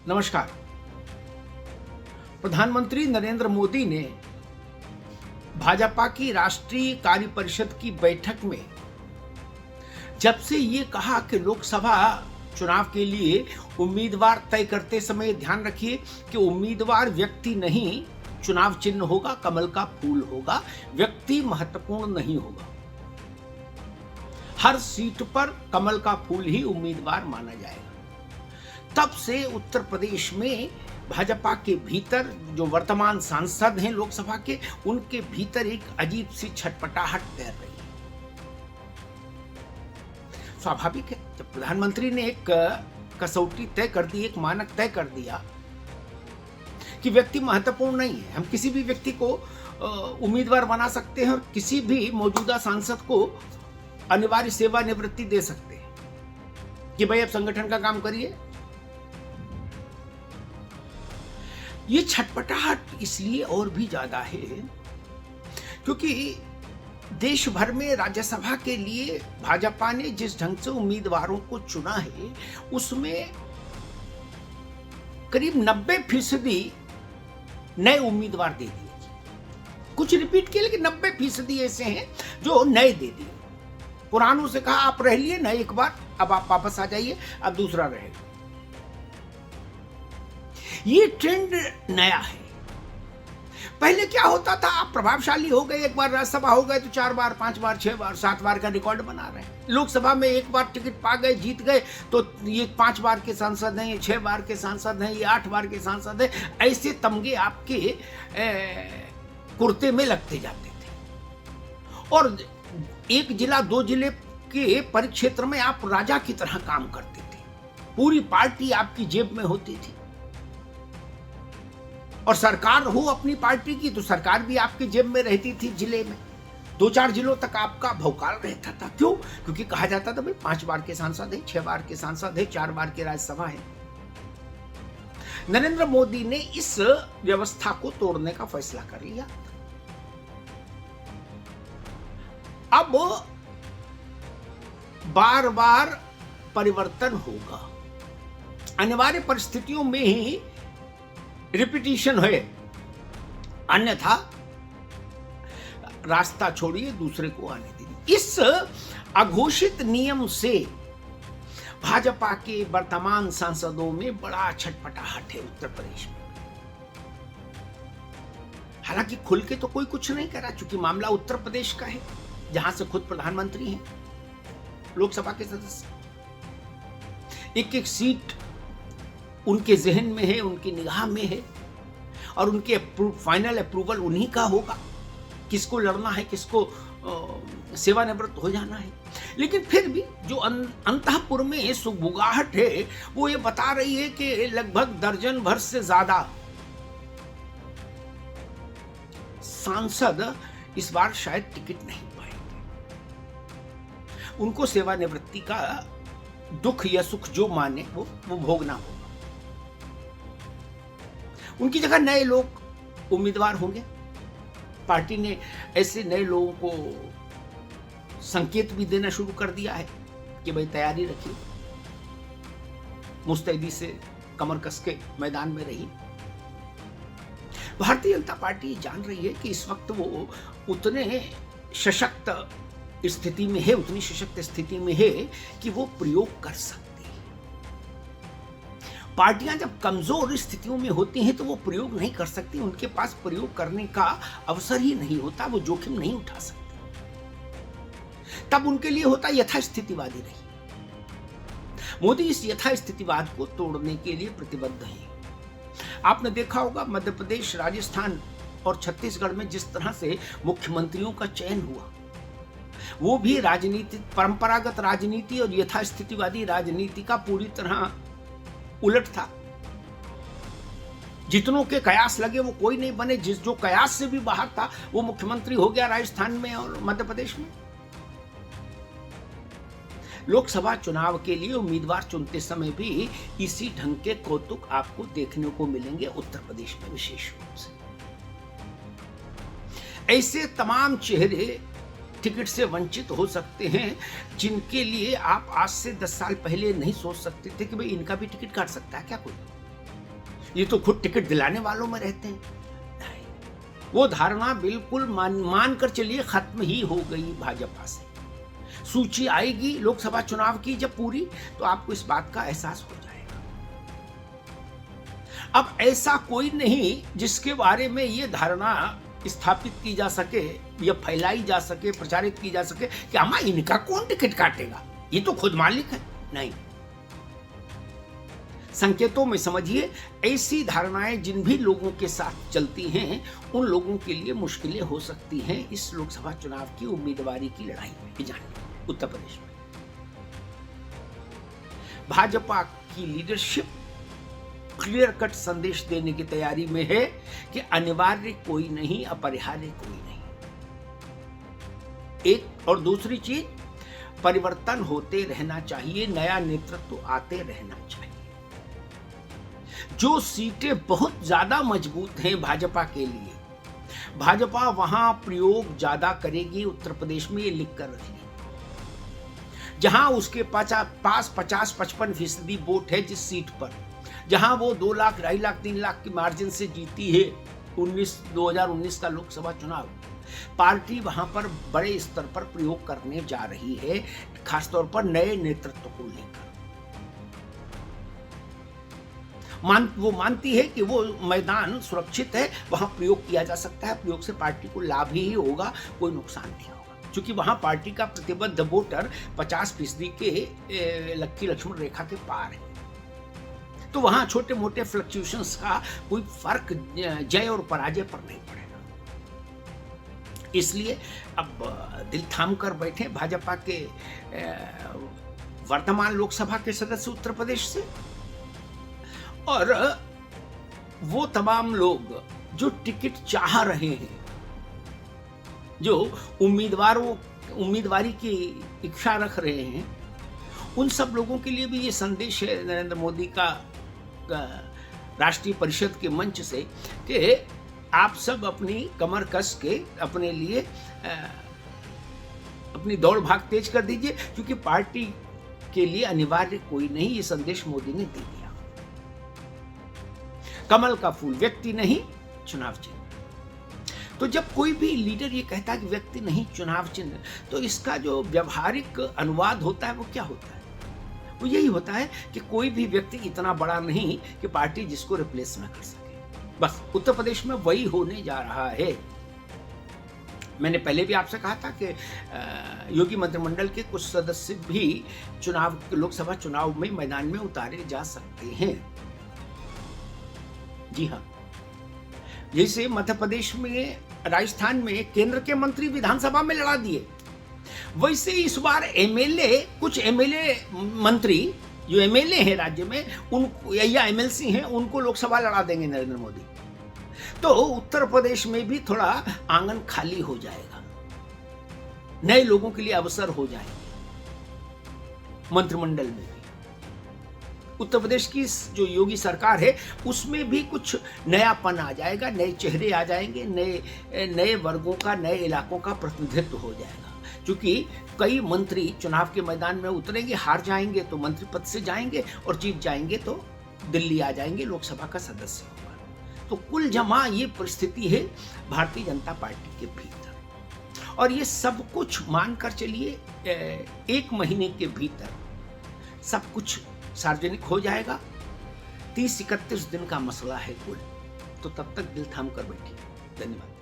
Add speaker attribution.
Speaker 1: नमस्कार। प्रधानमंत्री नरेंद्र मोदी ने भाजपा की राष्ट्रीय कार्य परिषद की बैठक में जब से ये कहा कि लोकसभा चुनाव के लिए उम्मीदवार तय करते समय ध्यान रखिए कि उम्मीदवार व्यक्ति नहीं, चुनाव चिन्ह होगा, कमल का फूल होगा, व्यक्ति महत्वपूर्ण नहीं होगा। हर सीट पर कमल का फूल ही उम्मीदवार माना जाएगा। तब से उत्तर प्रदेश में भाजपा के भीतर जो वर्तमान सांसद हैं लोकसभा के, उनके भीतर एक अजीब सी छटपटाहट तैर रही है। स्वाभाविक है, जब प्रधानमंत्री ने एक कसौटी तय कर दी, एक मानक तय कर दिया कि व्यक्ति महत्वपूर्ण नहीं है, हम किसी भी व्यक्ति को उम्मीदवार बना सकते हैं और किसी भी मौजूदा सांसद को अनिवार्य सेवानिवृत्ति दे सकते हैं कि भाई अब संगठन का काम करिए। ये छटपटाहट इसलिए और भी ज्यादा है क्योंकि देश भर में राज्यसभा के लिए भाजपा ने जिस ढंग से उम्मीदवारों को चुना है, उसमें करीब 90% नए उम्मीदवार दे दिए। कुछ रिपीट किए, लेकिन 90% ऐसे हैं जो नए दे दिए। पुरानों से कहा आप रह लिए ना एक बार, अब आप वापस आ जाइए, अब दूसरा रहेगा। ये ट्रेंड नया है। पहले क्या होता था, आप प्रभावशाली हो गए, एक बार राज्यसभा हो गए तो 4 बार, 5 बार, 6 बार, 7 बार का रिकॉर्ड बना रहे हैं। लोकसभा में एक बार टिकट पा गए, जीत गए, तो ये 5 बार के सांसद हैं, ये 6 बार के सांसद हैं, ये 8 बार के सांसद हैं। ऐसे तमगे आपके कुर्ते में लगते जाते थे और एक जिला 2 जिले के परिक्षेत्र में आप राजा की तरह काम करते थे। पूरी पार्टी आपकी जेब में होती थी और सरकार हो अपनी पार्टी की तो सरकार भी आपके जेब में रहती थी। जिले में 2-4 जिलों तक आपका भौकाल रहता था। क्यों? क्योंकि कहा जाता था भाई 5 बार के सांसद है, 6 बार के सांसद है, 4 बार के राज्यसभा है। नरेंद्र मोदी ने इस व्यवस्था को तोड़ने का फैसला कर लिया। अब बार बार परिवर्तन होगा, अनिवार्य परिस्थितियों में ही रिपीटिशन है, अन्यथा रास्ता छोड़िए, दूसरे को आने दीजिए। इस अघोषित नियम से भाजपा के वर्तमान सांसदों में बड़ा छटपटाहट है उत्तर प्रदेश में। हालांकि खुल के तो कोई कुछ नहीं करा, चूंकि मामला उत्तर प्रदेश का है, जहां से खुद प्रधानमंत्री हैं, लोकसभा के सदस्य। एक सीट उनके जहन में है, उनकी निगाह में है और उनके फाइनल अप्रूवल उन्हीं का होगा, किसको लड़ना है, किसको सेवानिवृत्त हो जाना है। लेकिन फिर भी जो अंतःपुर में सुगबुगाहट है, वो ये बता रही है कि लगभग दर्जन भर से ज्यादा सांसद इस बार शायद टिकट नहीं पाएंगे। उनको सेवानिवृत्ति का दुख या सुख जो माने वो भोगना होगा। उनकी जगह नए लोग उम्मीदवार होंगे। पार्टी ने ऐसे नए लोगों को संकेत भी देना शुरू कर दिया है कि भाई तैयारी रखिए, मुस्तैदी से कमर कस के मैदान में रहिए। भारतीय जनता पार्टी जान रही है कि इस वक्त वो उतने सशक्त स्थिति में है, उतनी सशक्त स्थिति में है कि वो प्रयोग कर सकती है। पार्टियां जब कमजोर स्थितियों में होती हैं तो वो प्रयोग नहीं कर सकती, उनके पास प्रयोग करने का अवसर ही नहीं होता, वो जोखिम नहीं उठा सकती। तब उनके लिए होता यथास्थितिवादी नहीं। मोदी इस यथास्थितिवाद को तोड़ने के लिए प्रतिबद्ध है। आपने देखा होगा मध्य प्रदेश, राजस्थान और छत्तीसगढ़ में जिस तरह से मुख्यमंत्रियों का चयन हुआ, वो भी राजनीति, परंपरागत राजनीति और यथास्थितिवादी राजनीति का पूरी तरह उलट था। जितनों के कयास लगे वो कोई नहीं बने, जो कयास से भी बाहर था वो मुख्यमंत्री हो गया राजस्थान में और मध्य प्रदेश में। लोकसभा चुनाव के लिए उम्मीदवार चुनते समय भी इसी ढंग के कौतुक आपको देखने को मिलेंगे उत्तर प्रदेश में विशेष रूप से। ऐसे तमाम चेहरे टिकट से वंचित हो सकते हैं जिनके लिए आप आज से 10 साल पहले नहीं सोच सकते थे कि भाई इनका भी टिकट काट सकता है क्या कोई। ये तो खुद टिकट दिलाने वालों में रहते हैं। नहीं, वो धारणा बिल्कुल मान कर चलिए खत्म ही हो गई भाजपा से। सूची आएगी लोकसभा चुनाव की जब पूरी, तो आपको इस बात का एहसास हो जाएगा। अब ऐसा कोई नहीं जिसके बारे में ये धारणा स्थापित की जा सके या फैलाई जा सके, प्रचारित की जा सके कि अम्मा इनका कौन टिकट काटेगा, ये तो खुद मालिक है। नहीं, संकेतों में समझिए, ऐसी धारणाएं जिन भी लोगों के साथ चलती हैं उन लोगों के लिए मुश्किलें हो सकती हैं इस लोकसभा चुनाव की उम्मीदवारी की लड़ाई में। जानिए, उत्तर प्रदेश में भाजपा की लीडरशिप क्लियर कट संदेश देने की तैयारी में है कि अनिवार्य कोई नहीं, अपरिहार्य कोई नहीं। एक और दूसरी चीज, परिवर्तन होते रहना चाहिए, नया नेतृत्व आते रहना चाहिए। जो सीटें बहुत ज्यादा मजबूत हैं भाजपा के लिए, भाजपा वहां प्रयोग ज्यादा करेगी। उत्तर प्रदेश में ये लिख कर रखिए, जहां उसके पास 50-55% वोट है, जिस सीट पर जहां वो 2 लाख, 2.5 लाख, 3 लाख की मार्जिन से जीती है 2019 का लोकसभा चुनाव, पार्टी वहां पर बड़े स्तर पर प्रयोग करने जा रही है, खासतौर पर नए नेतृत्व को लेकर। वो मानती है कि वो मैदान सुरक्षित है, वहां प्रयोग किया जा सकता है, प्रयोग से पार्टी को लाभ ही होगा, कोई नुकसान नहीं होगा, क्योंकि वहां पार्टी का प्रतिबद्ध वोटर 50% के लक्की लक्ष्मण रेखा के पार है। तो वहां छोटे मोटे फ्लक्चुएशंस का कोई फर्क जय और पराजय पर नहीं पड़ेगा। इसलिए अब दिल थाम कर बैठे भाजपा के वर्तमान लोकसभा के सदस्य उत्तर प्रदेश से, और वो तमाम लोग जो टिकट चाह रहे हैं, जो उम्मीदवारी की इच्छा रख रहे हैं, उन सब लोगों के लिए भी ये संदेश है नरेंद्र मोदी का राष्ट्रीय परिषद के मंच से कि आप सब अपनी कमर कस के अपने लिए अपनी दौड़ भाग तेज कर दीजिए, क्योंकि पार्टी के लिए अनिवार्य कोई नहीं। ये संदेश मोदी ने दे दिया। कमल का फूल व्यक्ति नहीं, चुनाव चिन्ह। तो जब कोई भी लीडर ये कहता है कि व्यक्ति नहीं चुनाव चिन्ह, तो इसका जो व्यवहारिक अनुवाद होता है वो क्या होता है? वो यही होता है कि कोई भी व्यक्ति इतना बड़ा नहीं कि पार्टी जिसको रिप्लेस न कर सके। बस उत्तर प्रदेश में वही होने जा रहा है। मैंने पहले भी आपसे कहा था कि योगी मंत्रिमंडल के कुछ सदस्य भी लोकसभा चुनाव में मैदान में उतारे जा सकते हैं। जी हाँ, जैसे मध्य प्रदेश में, राजस्थान में केंद्र के मंत्री विधानसभा में लड़ा दिए, वैसे इस बार कुछ एमएलए मंत्री जो एमएलए हैं राज्य में, उनको या एमएलसी हैं, उनको लोकसभा लड़ा देंगे नरेंद्र मोदी। तो उत्तर प्रदेश में भी थोड़ा आंगन खाली हो जाएगा, नए लोगों के लिए अवसर हो जाएंगे मंत्रिमंडल में भी। उत्तर प्रदेश की जो योगी सरकार है उसमें भी कुछ नयापन आ जाएगा, नए चेहरे आ जाएंगे, नए वर्गों का, नए इलाकों का प्रतिनिधित्व हो जाएगा। क्योंकि कई मंत्री चुनाव के मैदान में उतरेंगे, हार जाएंगे तो मंत्री पद से जाएंगे, और जीत जाएंगे तो दिल्ली आ जाएंगे, लोकसभा का सदस्य होगा। तो कुल जमा ये परिस्थिति है भारतीय जनता पार्टी के भीतर, और ये सब कुछ मानकर चलिए 1 महीने के भीतर सब कुछ सार्वजनिक हो जाएगा। 30-31 दिन का मसला है कुल। तो तब तक दिल थाम कर बैठिए। धन्यवाद।